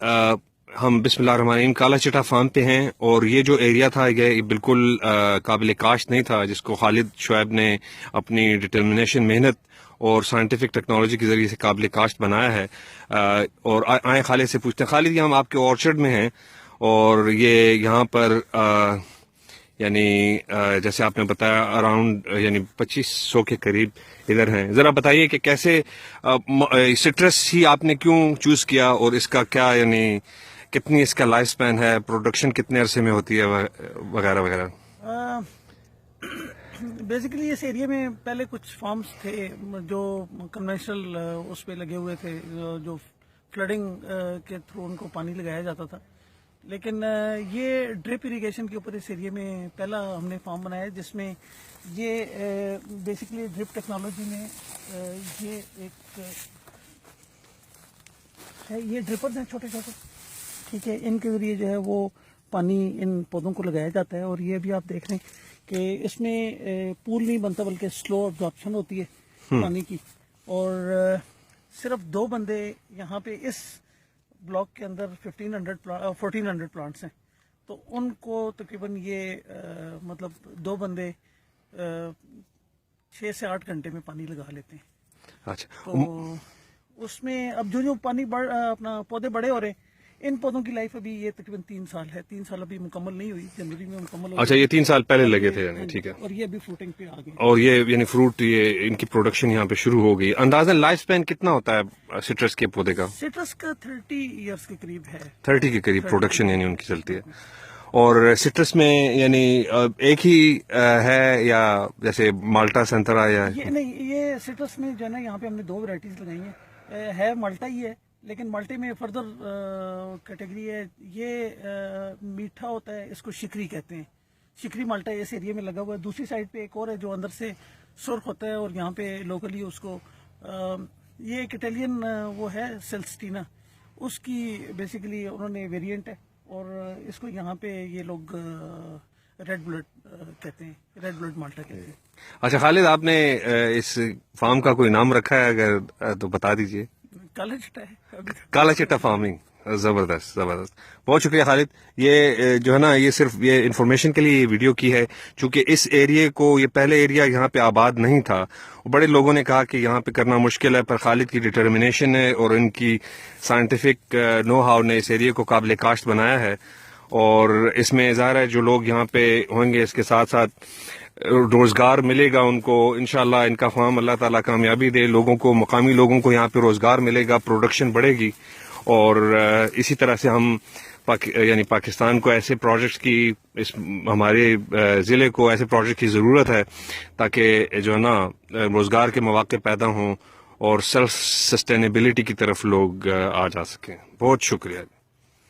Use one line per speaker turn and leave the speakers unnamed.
ہم بسم اللہ الرحمن الرحیم کالا چٹا فارم پہ ہیں، اور یہ جو ایریا تھا یہ بالکل قابل کاشت نہیں تھا، جس کو خالد شعیب نے اپنی ڈٹرمنیشن، محنت اور سائنٹیفک ٹیکنالوجی کے ذریعے سے قابل کاشت بنایا ہے۔ اور آئیں خالد سے پوچھتے ہیں۔ خالد، یہ ہم آپ کے اورچرڈ میں ہیں، اور یہ یہاں پر یعنی جیسے آپ نے بتایا اراؤنڈ یعنی 2500 کے قریب ادھر ہیں۔ ذرا بتائیے کہ کیسے سٹرس ہی آپ نے کیوں چوز کیا، اور اس کا کیا یعنی کتنی اس کا لائف سپین ہے، پروڈکشن کتنے عرصے میں ہوتی ہے وغیرہ وغیرہ؟
بیسیکلی اس ایریا میں پہلے کچھ فارمز تھے جو کنونشنل اس پہ لگے ہوئے تھے، جو فلڈنگ کے تھرو ان کو پانی لگایا جاتا تھا، لیکن یہ ڈرپ اریگیشن کے اوپر اس ایریا میں پہلا ہم نے فارم بنایا، جس میں یہ بیسیکلی ڈرپ ٹیکنالوجی میں یہ ایک ہے، یہ ڈرپرز ہیں چھوٹے چھوٹے، ٹھیک ہے، ان کے ذریعے جو ہے وہ پانی ان پودوں کو لگایا جاتا ہے۔ اور یہ بھی آپ دیکھ رہے ہیں کہ اس میں پول نہیں بنتا، بلکہ سلو ابزارپشن ہوتی ہے پانی کی۔ اور صرف 2 بندے یہاں پہ اس بلاک کے اندر 1400 پلانٹس ہیں، تو ان کو تقریباً یہ مطلب 2 بندے 6 سے 8 گھنٹے میں پانی لگا لیتے ہیں۔
اچھا،
تو اس میں اب جو پانی اپنا پودے بڑے ہو رہے ہیں، ان پودوں کی لائف ابھی یہ تقریباً 3 سال ہے، 3 سال ابھی مکمل نہیں ہوئی، جنوری میں مکمل ہوئی۔
اچھا، یہ 3 سال پہلے لگے تھے یعنی، ٹھیک ہے،
اور یہ ابھی فروٹنگ پہ آ گئی،
اور یہ یعنی فروٹ، یہ ان کی پروڈکشن یہاں پہ شروع ہو گئی۔ اندازاً لائف سپین کتنا ہوتا ہے سٹرس کے پودے کا؟
سٹرس کا 30 ایئرس کے قریب ہے،
30 کے قریب پروڈکشن یعنی ان کی چلتی ہے۔ اور سٹرس میں یعنی ایک ہی ہے، یا جیسے مالٹا، سنترا، یا
یہ نہیں، یہ سٹرس میں جو ہے نا، یہاں پہ ہم نے 2 ورائٹیز لگائی ہیں، ہے مالٹا ہی ہے، لیکن مالٹے میں فردر کیٹیگری ہے، یہ میٹھا ہوتا ہے، اس کو شکری کہتے ہیں، شکری مالٹا اس ایریا میں لگا ہوا ہے۔ دوسری سائڈ پہ ایک اور ہے جو اندر سے سرخ ہوتا ہے، اور یہاں پہ لوکلی اس کو یہ ایک اٹیلین وہ ہے سیلسٹینا، اس کی بیسیکلی انہوں نے ویریئنٹ ہے، اور اس کو یہاں پہ یہ لوگ ریڈ بلڈ کہتے ہیں، ریڈ بلڈ مالٹا کہتے ہیں۔
اچھا خالد، آپ نے اس فارم کا کوئی نام رکھا ہے؟ اگر تو بتا دیجئے۔
کالا چٹا ہے،
کالا چٹا فارمنگ، زبردست زبردست، بہت شکریہ خالد۔ یہ جو ہے نا، یہ صرف یہ انفارمیشن کے لیے یہ ویڈیو کی ہے، چونکہ اس ایریے کو، یہ پہلے ایریا یہاں پہ آباد نہیں تھا، بڑے لوگوں نے کہا کہ یہاں پہ کرنا مشکل ہے، پر خالد کی ڈٹرمنیشن ہے اور ان کی سائنٹیفک نو ہاؤ نے اس ایریے کو قابل کاشت بنایا ہے۔ اور اس میں ظاہر ہے جو لوگ یہاں پہ ہوں گے، اس کے ساتھ ساتھ روزگار ملے گا ان کو انشاءاللہ۔ ان کا فارم اللہ تعالیٰ کامیابی دے، لوگوں کو، مقامی لوگوں کو یہاں پہ روزگار ملے گا، پروڈکشن بڑھے گی، اور اسی طرح سے ہم یعنی پاکستان کو ایسے پروجیکٹس کی، ہمارے ضلع کو ایسے پروجیکٹ کی ضرورت ہے تاکہ جو ہے نا روزگار کے مواقع پیدا ہوں اور سیلف سسٹینیبلٹی کی طرف لوگ آ جا سکیں۔ بہت شکریہ۔